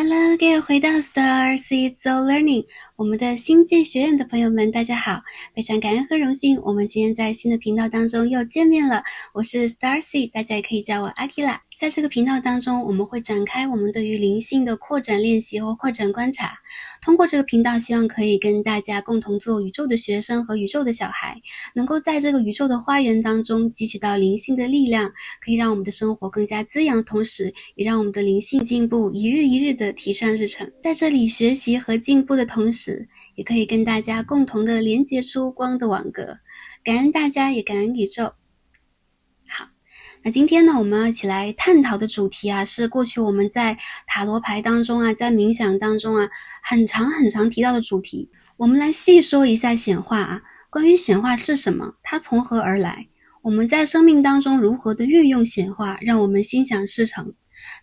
Hello，各位回到 Star Seeds of Learning， 我们的星际学院的朋友们，大家好！非常感恩和荣幸，我们今天在新的频道当中又见面了。我是 Star Seed， 大家也可以叫我 Akila。在这个频道当中，我们会展开我们对于灵性的扩展练习或扩展观察。通过这个频道，希望可以跟大家共同做宇宙的学生和宇宙的小孩，能够在这个宇宙的花园当中汲取到灵性的力量，可以让我们的生活更加滋养的同时，也让我们的灵性进步一日一日的提上日程。在这里学习和进步的同时，也可以跟大家共同的连接出光的网格。感恩大家，也感恩宇宙。好，那今天呢，我们要一起来探讨的主题啊，是过去我们在塔罗牌当中啊，在冥想当中啊，很常提到的主题。我们来细说一下显化啊，关于显化是什么，它从何而来，我们在生命当中如何的运用显化，让我们心想事成。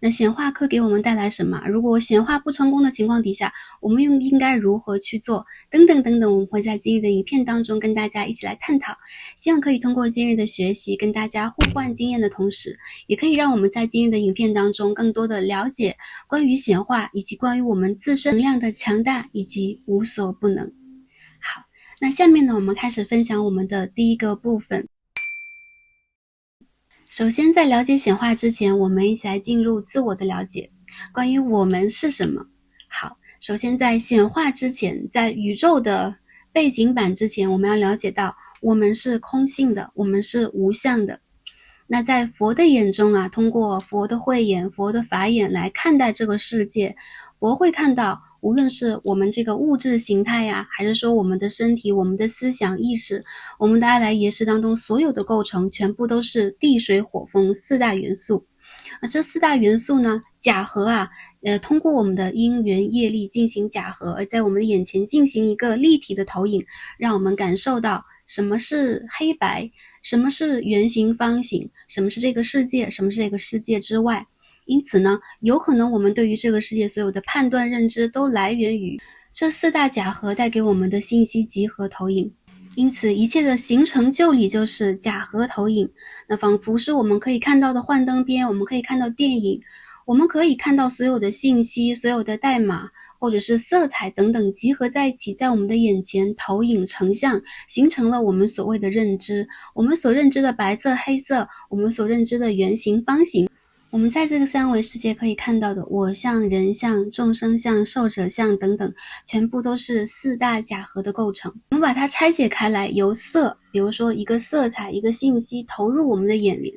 那显化课给我们带来什么？如果显化不成功的情况底下，我们应该如何去做？等等等等，我们会在今日的影片当中跟大家一起来探讨。希望可以通过今日的学习，跟大家互换经验的同时，也可以让我们在今日的影片当中更多的了解关于显化，以及关于我们自身能量的强大以及无所不能。好，那下面呢，我们开始分享我们的第一个部分。首先，在了解显化之前，我们一起来进入自我的了解，关于我们是什么。好，首先在显化之前，在宇宙的背景板之前，我们要了解到我们是空性的，我们是无相的。那在佛的眼中啊，通过佛的慧眼、佛的法眼来看待这个世界，佛会看到无论是我们这个物质形态呀，还是说我们的身体、我们的思想意识、我们的阿赖耶识当中所有的构成，全部都是地水火风四大元素。这四大元素呢，假合啊，通过我们的因缘业力进行假合，而在我们的眼前进行一个立体的投影，让我们感受到什么是黑白，什么是圆形方形，什么是这个世界，什么是这个世界之外。因此呢，有可能我们对于这个世界所有的判断认知都来源于这四大假合带给我们的信息集合投影。因此一切的形成就理就是假合投影，那仿佛是我们可以看到的幻灯片，我们可以看到电影，我们可以看到所有的信息，所有的代码或者是色彩等等集合在一起，在我们的眼前投影成像，形成了我们所谓的认知。我们所认知的白色、黑色，我们所认知的圆形、方形，我们在这个三维世界可以看到的我相、人相、众生相、寿者相等等，全部都是四大假合的构成。我们把它拆解开来，由色，比如说一个色彩、一个信息投入我们的眼帘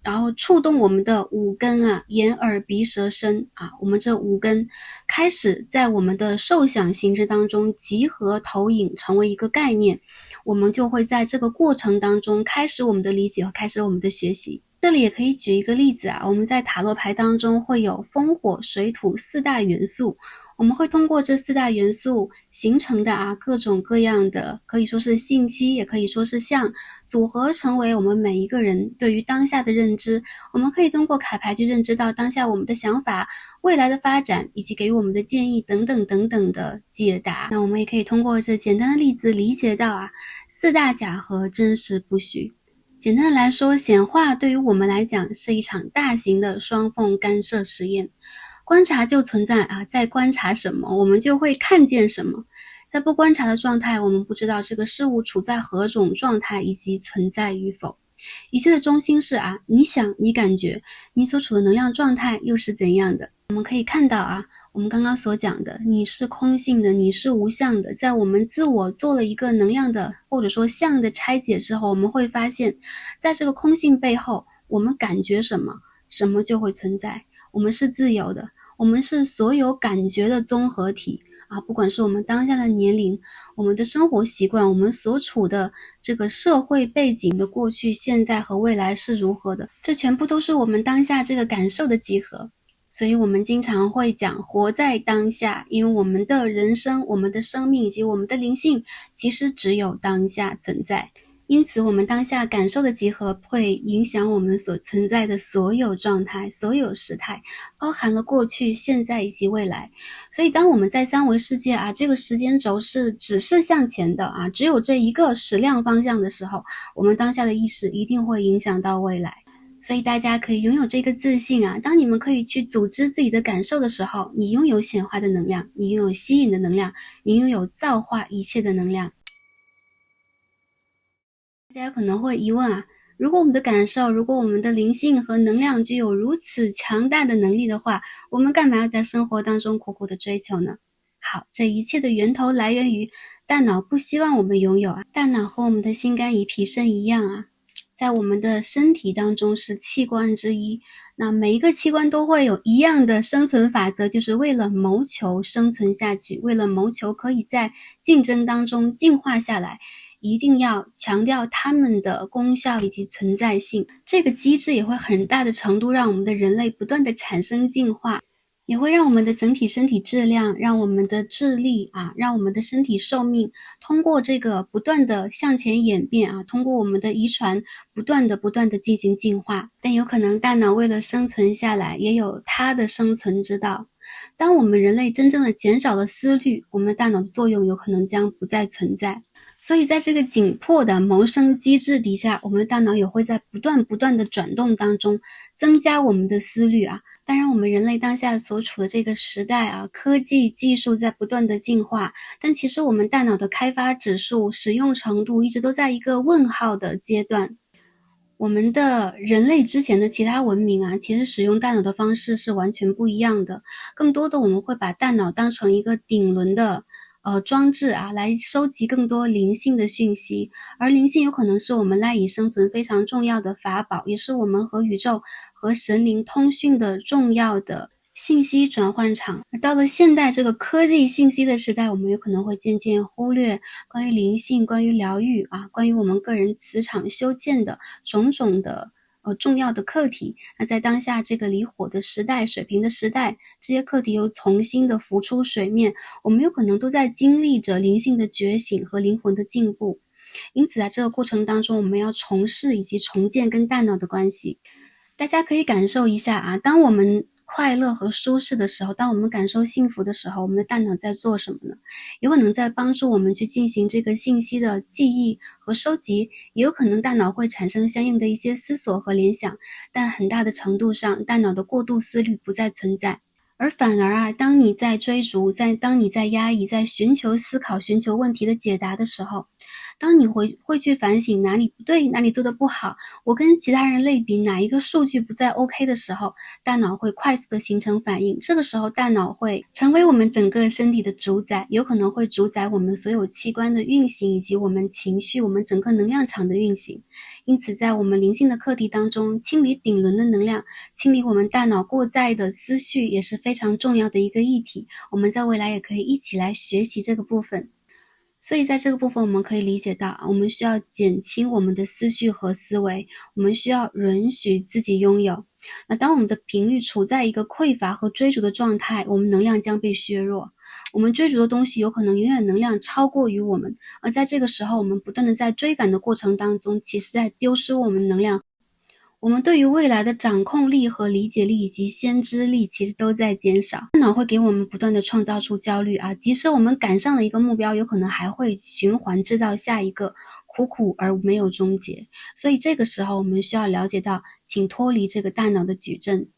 然后触动我们的五根啊，眼耳鼻舌身啊，我们这五根开始在我们的受想行识当中集合投影成为一个概念，我们就会在这个过程当中开始我们的理解和开始我们的学习。这里也可以举一个例子啊，我们在塔罗牌当中会有风火水土四大元素，我们会通过这四大元素形成的各种各样的，可以说是信息，也可以说是像，组合成为我们每一个人对于当下的认知。我们可以通过卡牌去认知到当下我们的想法、未来的发展，以及给予我们的建议等等等等的解答。那我们也可以通过这简单的例子理解到四大假合真实不虚。简单的来说，显化对于我们来讲是一场大型的双缝干涉实验。观察就存在在观察什么，我们就会看见什么。在不观察的状态，我们不知道这个事物处在何种状态以及存在与否。一切的中心是你想，你感觉，你所处的能量状态又是怎样的。我们可以看到我们刚刚所讲的，你是空性的，你是无相的，在我们自我做了一个能量的或者说相的拆解之后，我们会发现在这个空性背后，我们感觉什么，什么就会存在。我们是自由的，我们是所有感觉的综合体不管是我们当下的年龄，我们的生活习惯，我们所处的这个社会背景的过去、现在和未来是如何的，这全部都是我们当下这个感受的集合。所以我们经常会讲活在当下，因为我们的人生、我们的生命以及我们的灵性其实只有当下存在。因此我们当下感受的集合会影响我们所存在的所有状态、所有时态，包含了过去、现在以及未来。所以当我们在三维世界这个时间轴是只是向前的只有这一个矢量方向的时候，我们当下的意识一定会影响到未来。所以大家可以拥有这个自信啊，当你们可以去组织自己的感受的时候，你拥有显化的能量，你拥有吸引的能量，你拥有造化一切的能量。大家可能会疑问啊，如果我们的感受，如果我们的灵性和能量具有如此强大的能力的话，我们干嘛要在生活当中苦苦的追求呢？好，这一切的源头来源于大脑不希望我们拥有啊。大脑和我们的心肝胰脾肾一样啊，在我们的身体当中是器官之一，那每一个器官都会有一样的生存法则，就是为了谋求生存下去，为了谋求可以在竞争当中进化下来，一定要强调它们的功效以及存在性。这个机制也会很大的程度让我们的人类不断的产生进化，也会让我们的整体身体质量，让我们的智力啊，让我们的身体寿命通过这个不断的向前演变啊，通过我们的遗传不断的进行进化。但有可能大脑为了生存下来，也有它的生存之道。当我们人类真正的减少了思虑，我们的大脑的作用有可能将不再存在。所以在这个紧迫的谋生机制底下，我们的大脑也会在不断的转动当中增加我们的思虑啊。当然我们人类当下所处的这个时代啊，科技技术在不断的进化，但其实我们大脑的开发指数、使用程度一直都在一个问号的阶段。我们的人类之前的其他文明啊，其实使用大脑的方式是完全不一样的。更多的我们会把大脑当成一个顶轮的装置啊，来收集更多灵性的讯息，而灵性有可能是我们赖以生存非常重要的法宝，也是我们和宇宙和神灵通讯的重要的信息转换场。而到了现代这个科技信息的时代，我们有可能会渐渐忽略关于灵性、关于疗愈啊，关于我们个人磁场修建的种种的重要的课题。那在当下这个离火的时代、水平的时代，这些课题又重新的浮出水面，我们有可能都在经历着灵性的觉醒和灵魂的进步。因此在这个过程当中，我们要重视以及重建跟大脑的关系。大家可以感受一下啊，当我们快乐和舒适的时候，当我们感受幸福的时候，我们的大脑在做什么呢？有可能在帮助我们去进行这个信息的记忆和收集，也有可能大脑会产生相应的一些思索和联想，但很大的程度上，大脑的过度思虑不再存在。而反而啊，当你在追逐，当你在压抑，在寻求思考、寻求问题的解答的时候，当你会去反省哪里不对，哪里做得不好，我跟其他人类比，哪一个数据不再 OK 的时候，大脑会快速的形成反应。这个时候大脑会成为我们整个身体的主宰，有可能会主宰我们所有器官的运行，以及我们情绪、我们整个能量场的运行。因此在我们灵性的课题当中，清理顶轮的能量，清理我们大脑过载的思绪，也是非常重要的一个议题。我们在未来也可以一起来学习这个部分。所以在这个部分我们可以理解到，我们需要减轻我们的思绪和思维，我们需要允许自己拥有。那当我们的频率处在一个匮乏和追逐的状态，我们能量将被削弱，我们追逐的东西有可能永远能量超过于我们，而在这个时候我们不断的在追赶的过程当中，其实在丢失我们能量。我们对于未来的掌控力和理解力以及先知力其实都在减少，大脑会给我们不断的创造出焦虑啊，即使我们赶上了一个目标，有可能还会循环制造下一个，苦而没有终结。所以这个时候我们需要了解到，请脱离这个大脑的矩阵，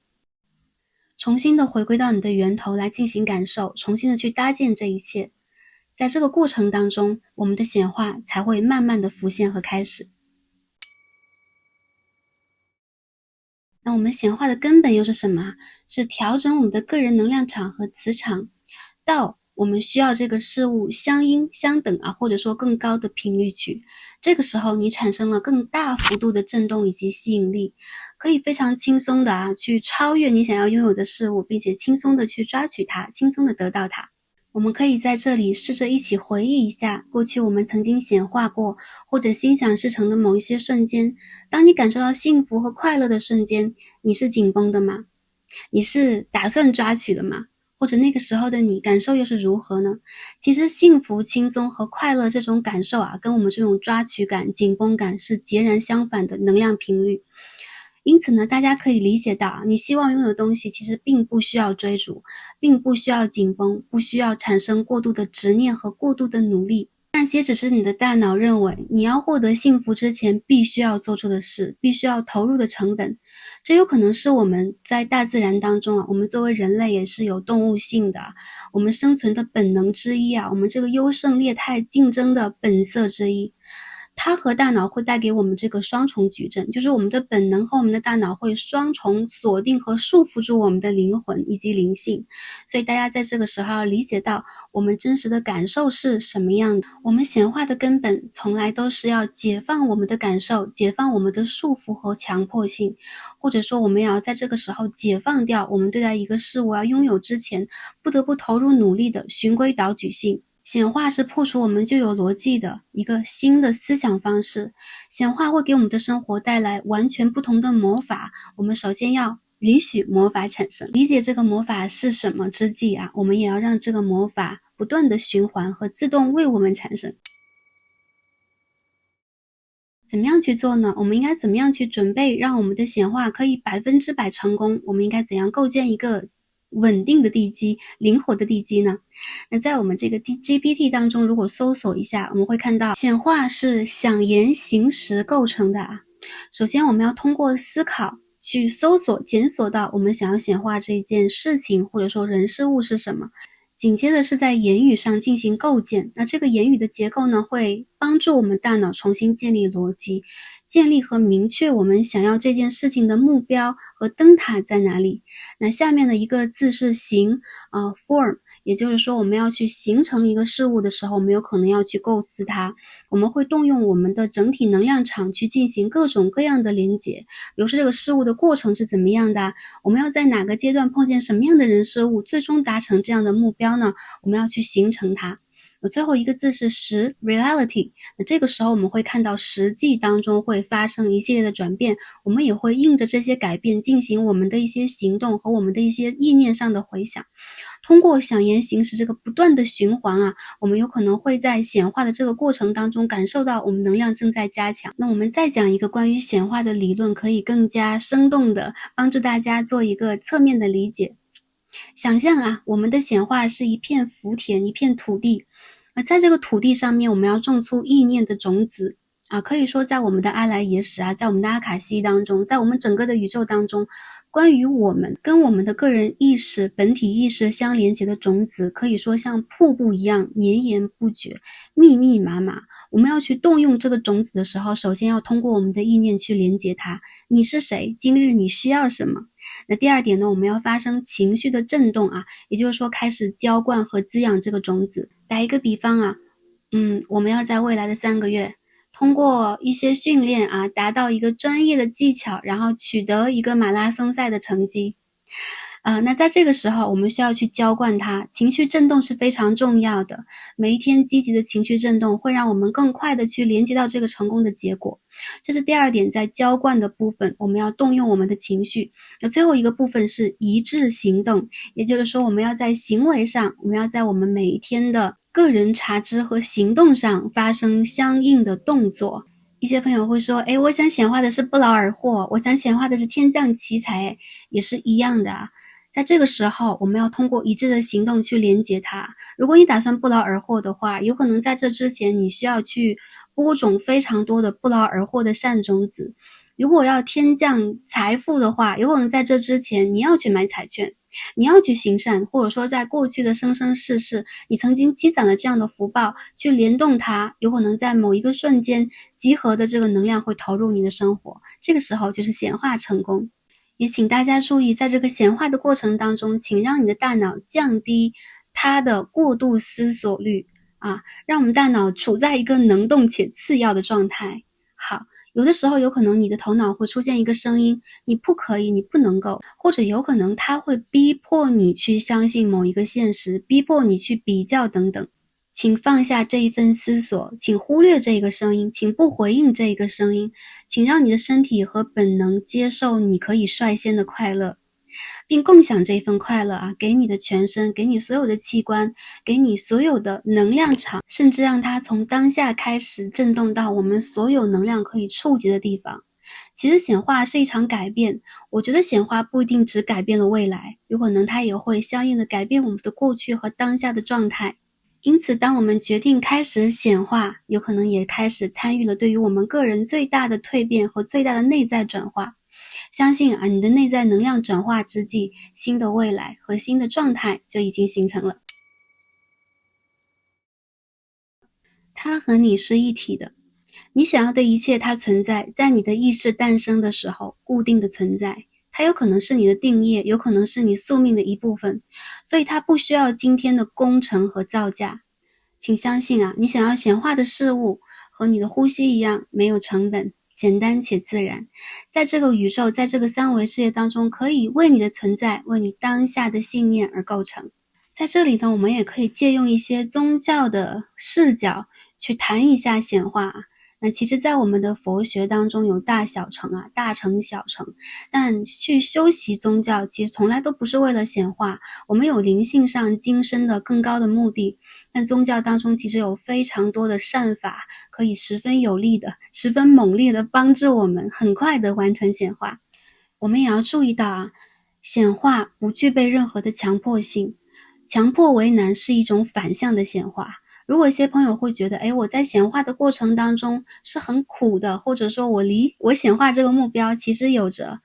重新的回归到你的源头来进行感受，重新的去搭建这一切。在这个过程当中，我们的显化才会慢慢的浮现和开始。那我们显化的根本又是什么？是调整我们的个人能量场和磁场，到我们需要这个事物相应相等啊，或者说更高的频率去。这个时候你产生了更大幅度的震动以及吸引力，可以非常轻松的啊去超越你想要拥有的事物，并且轻松的去抓取它，轻松的得到它。我们可以在这里试着一起回忆一下过去我们曾经显化过或者心想事成的某一些瞬间。当你感受到幸福和快乐的瞬间，你是紧绷的吗？你是打算抓取的吗？或者那个时候的你感受又是如何呢？其实幸福、轻松和快乐这种感受啊，跟我们这种抓取感、紧绷感是截然相反的能量频率。因此呢，大家可以理解到，你希望拥有的东西其实并不需要追逐，并不需要紧绷，不需要产生过度的执念和过度的努力。那些只是你的大脑认为你要获得幸福之前必须要做出的事，必须要投入的成本。这有可能是我们在大自然当中我们作为人类也是有动物性的我们生存的本能之一我们这个优胜劣汰竞争的本色之一。它和大脑会带给我们这个双重矩阵，就是我们的本能和我们的大脑会双重锁定和束缚住我们的灵魂以及灵性。所以大家在这个时候要理解到我们真实的感受是什么样的。我们显化的根本从来都是要解放我们的感受，解放我们的束缚和强迫性，或者说我们也要在这个时候解放掉我们对待一个事物要拥有之前不得不投入努力的循规蹈矩性。显化是破除我们旧有逻辑的一个新的思想方式，显化会给我们的生活带来完全不同的魔法。我们首先要允许魔法产生，理解这个魔法是什么之际我们也要让这个魔法不断的循环和自动为我们产生。怎么样去做呢？我们应该怎么样去准备让我们的显化可以100%成功？我们应该怎样构建一个稳定的地基，灵活的地基呢？那在我们这个 GPT 当中，如果搜索一下，我们会看到显化是想言行识构成的首先我们要通过思考去搜索检索到我们想要显化这一件事情或者说人事物是什么，紧接着是在言语上进行构建。那这个言语的结构呢，会帮助我们大脑重新建立逻辑，建立和明确我们想要这件事情的目标和灯塔在哪里。那下面的一个字是形form， 也就是说我们要去形成一个事物的时候，我们有可能要去构思它，我们会动用我们的整体能量场去进行各种各样的连接。比如说这个事物的过程是怎么样的，我们要在哪个阶段碰见什么样的人事物，最终达成这样的目标呢？我们要去形成它。最后一个字是实 reality， 那这个时候我们会看到实际当中会发生一系列的转变，我们也会应着这些改变进行我们的一些行动和我们的一些意念上的回响。通过想言行识这个不断的循环我们有可能会在显化的这个过程当中感受到我们能量正在加强。那我们再讲一个关于显化的理论，可以更加生动的帮助大家做一个侧面的理解。想象我们的显化是一片福田，一片土地，在这个土地上面我们要种出意念的种子可以说在我们的阿来耶识在我们的阿卡西当中，在我们整个的宇宙当中，关于我们跟我们的个人意识本体意识相连接的种子，可以说像瀑布一样绵延不绝，密密麻麻。我们要去动用这个种子的时候，首先要通过我们的意念去连接它。你是谁？今日你需要什么？那第二点呢，我们要发生情绪的震动也就是说开始浇灌和滋养这个种子。打一个比方我们要在未来的3个月通过一些训练达到一个专业的技巧，然后取得一个马拉松赛的成绩那在这个时候我们需要去浇灌它，情绪震动是非常重要的。每一天积极的情绪震动会让我们更快的去连接到这个成功的结果。这是第二点，在浇灌的部分我们要动用我们的情绪。那最后一个部分是一致行动，也就是说我们要在行为上，我们要在我们每一天的个人察知和行动上发生相应的动作。一些朋友会说我想显化的是不劳而获，我想显化的是天降奇才，也是一样的在这个时候我们要通过一致的行动去连接它。如果你打算不劳而获的话，有可能在这之前你需要去播种非常多的不劳而获的善种子。如果要天降财富的话，有可能在这之前你要去买彩券，你要去行善，或者说在过去的生生世世你曾经积攒了这样的福报，去联动它，有可能在某一个瞬间集合的这个能量会投入你的生活，这个时候就是显化成功。也请大家注意，在这个显化的过程当中，请让你的大脑降低它的过度思索率让我们大脑处在一个能动且次要的状态。好，有的时候有可能你的头脑会出现一个声音，你不可以，你不能够，或者有可能它会逼迫你去相信某一个现实，逼迫你去比较等等。请放下这一份思索，请忽略这个声音，请不回应这个声音，请让你的身体和本能接受你可以率先的快乐，并共享这一份快乐给你的全身，给你所有的器官，给你所有的能量场，甚至让它从当下开始震动到我们所有能量可以触及的地方。其实显化是一场改变，我觉得显化不一定只改变了未来，有可能它也会相应的改变我们的过去和当下的状态。因此，当我们决定开始显化，有可能也开始参与了对于我们个人最大的蜕变和最大的内在转化。相信你的内在能量转化之际，新的未来和新的状态就已经形成了。它和你是一体的，你想要的一切它存在，在你的意识诞生的时候固定的存在，它有可能是你的定业，有可能是你宿命的一部分，所以它不需要今天的工程和造价。请相信你想要显化的事物和你的呼吸一样，没有成本，简单且自然。在这个宇宙，在这个三维世界当中，可以为你的存在，为你当下的信念而构成。在这里呢，我们也可以借用一些宗教的视角去谈一下显化。那其实在我们的佛学当中有大小乘大乘小乘，但去修习宗教其实从来都不是为了显化，我们有灵性上晋升的更高的目的，但宗教当中其实有非常多的善法，可以十分有力的十分猛烈的帮助我们很快的完成显化。我们也要注意到显化不具备任何的强迫性，强迫为难是一种反向的显化。如果一些朋友会觉得我在显化的过程当中是很苦的，或者说我离我显化这个目标其实有着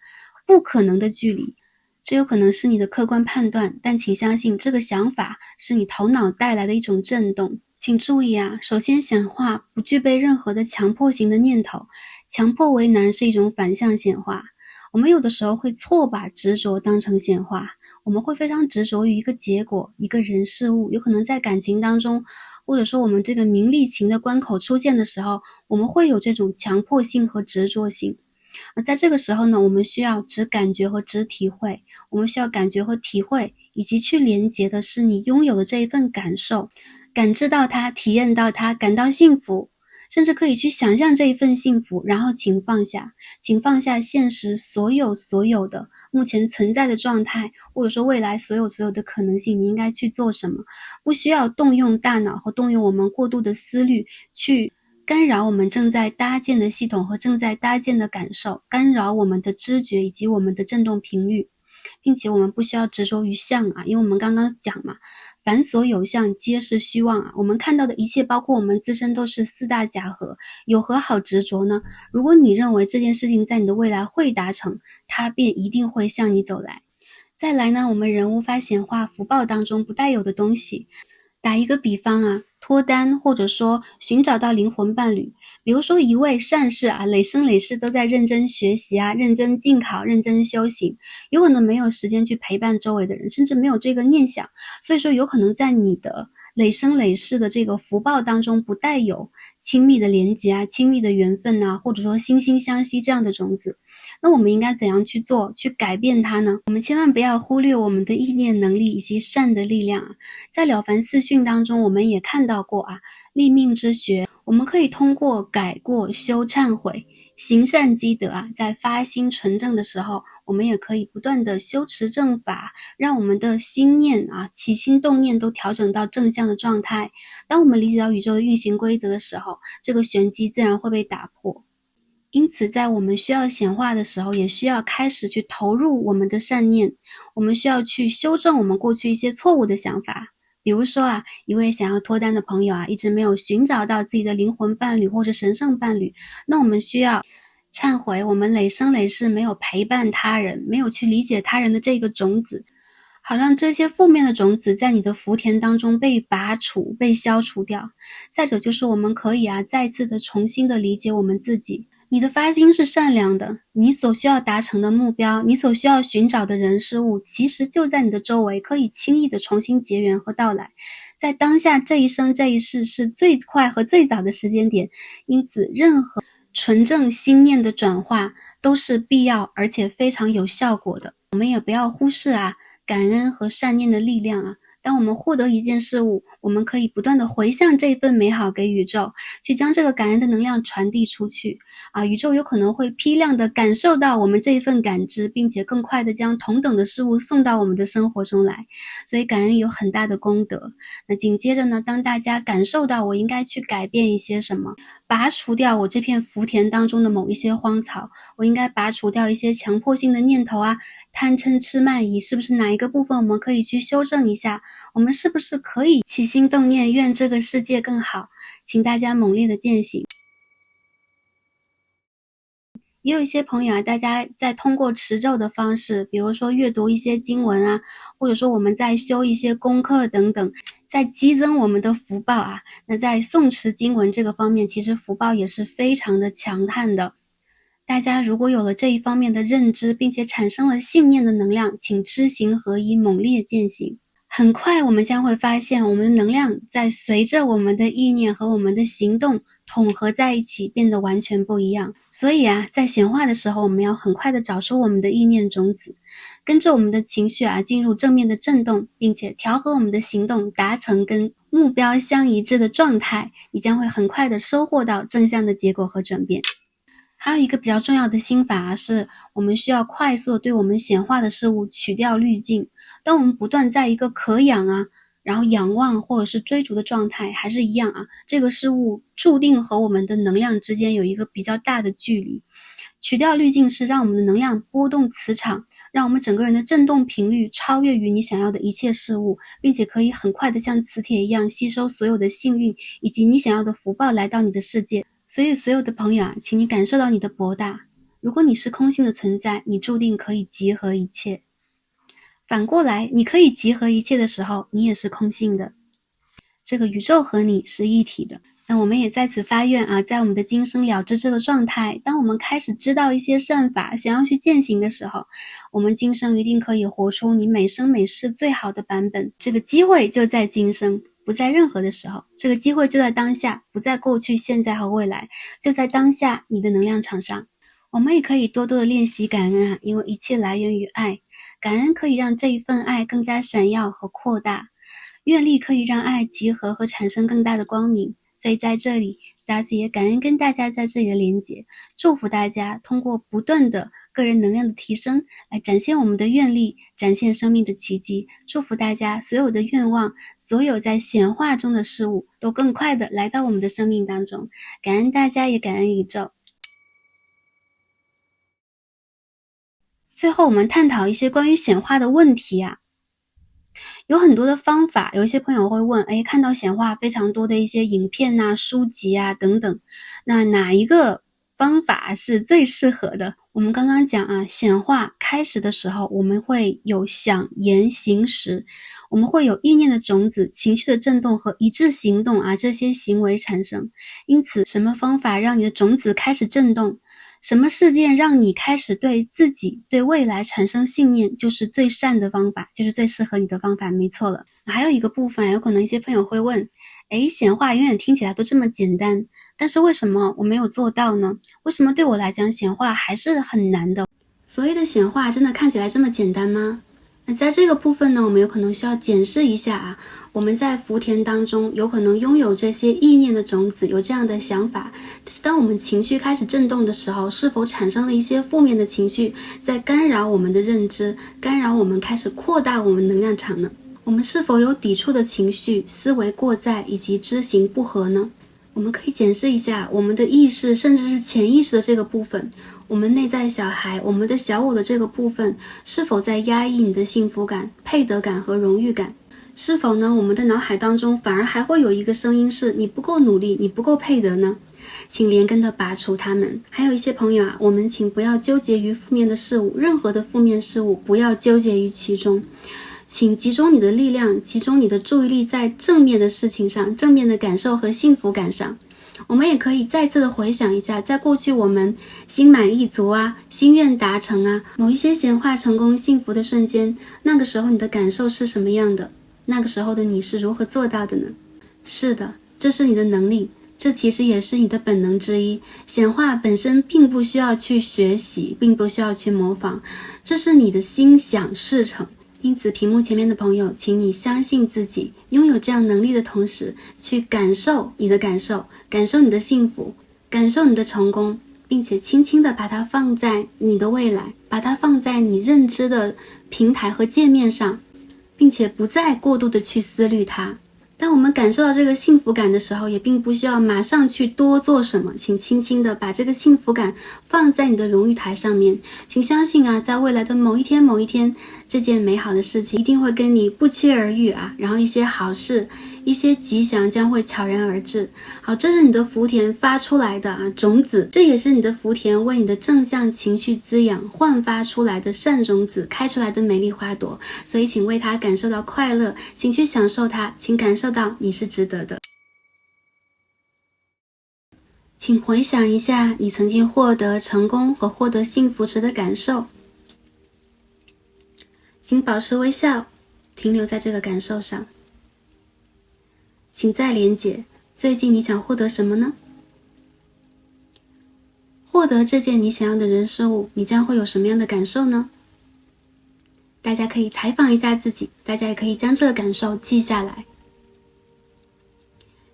不可能的距离，这有可能是你的客观判断，但请相信这个想法是你头脑带来的一种震动。请注意首先显化不具备任何的强迫型的念头，强迫为难是一种反向显化。我们有的时候会错把执着当成显化，我们会非常执着于一个结果，一个人事物，有可能在感情当中，或者说我们这个名利情的关口出现的时候，我们会有这种强迫性和执着性。在这个时候呢，我们需要只感觉和只体会，我们需要感觉和体会，以及去连接的是你拥有的这一份感受，感知到它，体验到它，感到幸福，甚至可以去想象这一份幸福，然后请放下现实所有的目前存在的状态，或者说未来所有的可能性，你应该去做什么，不需要动用大脑和动用我们过度的思虑去干扰我们正在搭建的系统和正在搭建的感受，干扰我们的知觉以及我们的振动频率，并且我们不需要执着于相因为我们刚刚讲嘛，凡所有相皆是虚妄我们看到的一切包括我们自身都是四大假合，有何好执着呢？如果你认为这件事情在你的未来会达成，它便一定会向你走来。再来呢，我们人无法显化福报当中不带有的东西。打一个比方脱单或者说寻找到灵魂伴侣，比如说一位善士累生累世都在认真学习认真进考，认真修行，有可能没有时间去陪伴周围的人，甚至没有这个念想，所以说有可能在你的累生累世的这个福报当中不带有亲密的连结亲密的缘分或者说惺惺相惜这样的种子。那我们应该怎样去做，去改变它呢？我们千万不要忽略我们的意念能力以及善的力量在了凡四训当中，我们也看到过立命之学，我们可以通过改过、修忏悔、行善积德在发心纯正的时候，我们也可以不断的修持正法，让我们的心念起心动念都调整到正向的状态。当我们理解到宇宙的运行规则的时候，这个玄机自然会被打破。因此在我们需要显化的时候，也需要开始去投入我们的善念，我们需要去修正我们过去一些错误的想法。比如说一位想要脱单的朋友一直没有寻找到自己的灵魂伴侣或者神圣伴侣，那我们需要忏悔我们累生累世没有陪伴他人，没有去理解他人的这个种子，好让这些负面的种子在你的福田当中被拔除，被消除掉。再者就是我们可以再次的重新的理解我们自己，你的发心是善良的，你所需要达成的目标，你所需要寻找的人事物，其实就在你的周围，可以轻易的重新结缘和到来。在当下这一生这一世是最快和最早的时间点，因此任何纯正心念的转化都是必要而且非常有效果的。我们也不要忽视感恩和善念的力量当我们获得一件事物，我们可以不断的回向这份美好给宇宙，去将这个感恩的能量传递出去宇宙有可能会批量的感受到我们这一份感知，并且更快的将同等的事物送到我们的生活中来，所以感恩有很大的功德。那紧接着呢，当大家感受到我应该去改变一些什么，拔除掉我这片福田当中的某一些荒草，我应该拔除掉一些强迫性的念头贪嗔痴慢疑，是不是哪一个部分我们可以去修正一下，我们是不是可以起心动念，愿这个世界更好？请大家猛烈的践行。也有一些朋友啊，大家在通过持咒的方式，比如说阅读一些经文啊，或者说我们在修一些功课等等，在激增我们的福报啊。那在诵持经文这个方面，其实福报也是非常的强悍的。大家如果有了这一方面的认知，并且产生了信念的能量，请知行合一，猛烈践行。很快我们将会发现，我们的能量在随着我们的意念和我们的行动统合在一起，变得完全不一样。所以啊，在显化的时候，我们要很快的找出我们的意念种子，跟着我们的情绪啊，进入正面的震动，并且调和我们的行动，达成跟目标相一致的状态，你将会很快的收获到正向的结果和转变。还有一个比较重要的心法啊，是我们需要快速对我们显化的事物取掉滤镜。当我们不断在一个可仰啊，然后仰望或者是追逐的状态，还是一样啊，这个事物注定和我们的能量之间有一个比较大的距离。取掉滤镜是让我们的能量波动磁场，让我们整个人的振动频率超越于你想要的一切事物，并且可以很快的像磁铁一样吸收所有的幸运以及你想要的福报来到你的世界。所以所有的朋友啊，请你感受到你的博大。如果你是空性的存在，你注定可以集合一切。反过来，你可以集合一切的时候，你也是空性的。这个宇宙和你是一体的。那我们也在此发愿啊，在我们的今生了知这个状态，当我们开始知道一些善法，想要去践行的时候，我们今生一定可以活出你每生每世最好的版本。这个机会就在今生，不在任何的时候，这个机会就在当下，不在过去、现在和未来，就在当下你的能量场上。我们也可以多多的练习感恩啊，因为一切来源于爱，感恩可以让这一份爱更加闪耀和扩大，愿力可以让爱集合和产生更大的光明。所以在这里 Sassy 也感恩跟大家在这里的连结，祝福大家通过不断的个人能量的提升来展现我们的愿力，展现生命的奇迹。祝福大家所有的愿望，所有在显化中的事物都更快的来到我们的生命当中。感恩大家，也感恩宇宙。最后我们探讨一些关于显化的问题啊。有很多的方法，有一些朋友会问，看到显化非常多的一些影片啊、书籍啊等等，那哪一个方法是最适合的？我们刚刚讲啊，显化开始的时候，我们会有想、言、行、识，我们会有意念的种子、情绪的震动和一致行动啊，这些行为产生。因此，什么方法让你的种子开始震动？什么事件让你开始对自己、对未来产生信念，就是最善的方法，就是最适合你的方法，没错了。还有一个部分，有可能一些朋友会问，显化永远听起来都这么简单，但是为什么我没有做到呢？为什么对我来讲显化还是很难的？所谓的显化真的看起来这么简单吗？那在这个部分呢，我们有可能需要检视一下啊，我们在福田当中有可能拥有这些意念的种子，有这样的想法，但是当我们情绪开始震动的时候，是否产生了一些负面的情绪，在干扰我们的认知，干扰我们开始扩大我们能量场呢？我们是否有抵触的情绪、思维过载以及知行不合呢？我们可以检视一下我们的意识，甚至是潜意识的这个部分，我们内在小孩，我们的小我的这个部分，是否在压抑你的幸福感、配得感和荣誉感？是否呢，我们的脑海当中反而还会有一个声音是你不够努力，你不够配得呢？请连根的拔除它们。还有一些朋友啊，我们请不要纠结于负面的事物，任何的负面事物不要纠结于其中，请集中你的力量，集中你的注意力在正面的事情上，正面的感受和幸福感上。我们也可以再次的回想一下，在过去我们心满意足啊，心愿达成啊，某一些显化成功幸福的瞬间，那个时候你的感受是什么样的？那个时候的你是如何做到的呢？是的，这是你的能力，这其实也是你的本能之一。显化本身并不需要去学习，并不需要去模仿，这是你的心想事成。因此屏幕前面的朋友，请你相信自己，拥有这样能力的同时，去感受你的感受，感受你的幸福，感受你的成功，并且轻轻地把它放在你的未来，把它放在你认知的平台和界面上，并且不再过度的去思虑它。当我们感受到这个幸福感的时候，也并不需要马上去多做什么，请轻轻的把这个幸福感放在你的荣誉台上面。请相信啊，在未来的某一天，这件美好的事情一定会跟你不期而遇啊，然后一些好事，一些吉祥将会悄然而至。好，这是你的福田发出来的种子，这也是你的福田为你的正向情绪滋养焕发出来的善种子，开出来的美丽花朵。所以请为它感受到快乐，请去享受它，请感受到你是值得的。请回想一下你曾经获得成功和获得幸福时的感受，请保持微笑，停留在这个感受上。请再连结，最近你想获得什么呢？获得这件你想要的人事物，你将会有什么样的感受呢？大家可以采访一下自己，大家也可以将这个感受记下来。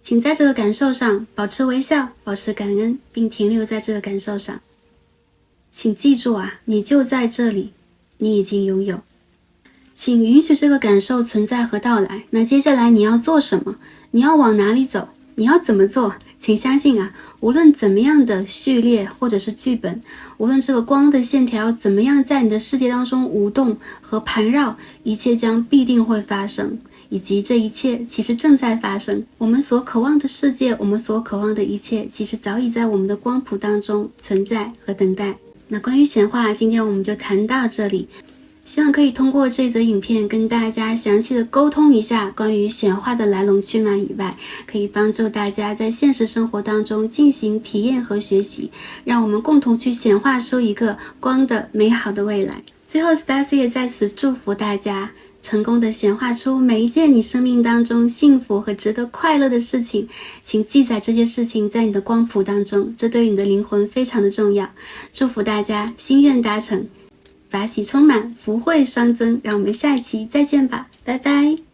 请在这个感受上保持微笑，保持感恩，并停留在这个感受上。请记住啊，你就在这里，你已经拥有。请允许这个感受存在和到来。那接下来你要做什么？你要往哪里走？你要怎么做？请相信啊，无论怎么样的序列或者是剧本，无论这个光的线条怎么样在你的世界当中舞动和盘绕，一切将必定会发生，以及这一切其实正在发生。我们所渴望的世界，我们所渴望的一切，其实早已在我们的光谱当中存在和等待。那关于显化，今天我们就谈到这里。希望可以通过这则影片跟大家详细的沟通一下关于显化的来龙去脉以外，可以帮助大家在现实生活当中进行体验和学习，让我们共同去显化出一个光的美好的未来。最后 Stacy 也在此祝福大家成功的显化出每一件你生命当中幸福和值得快乐的事情，请记载这些事情在你的光谱当中，这对于你的灵魂非常的重要。祝福大家心愿达成，法喜充满，福慧双增，让我们下一期再见吧，拜拜。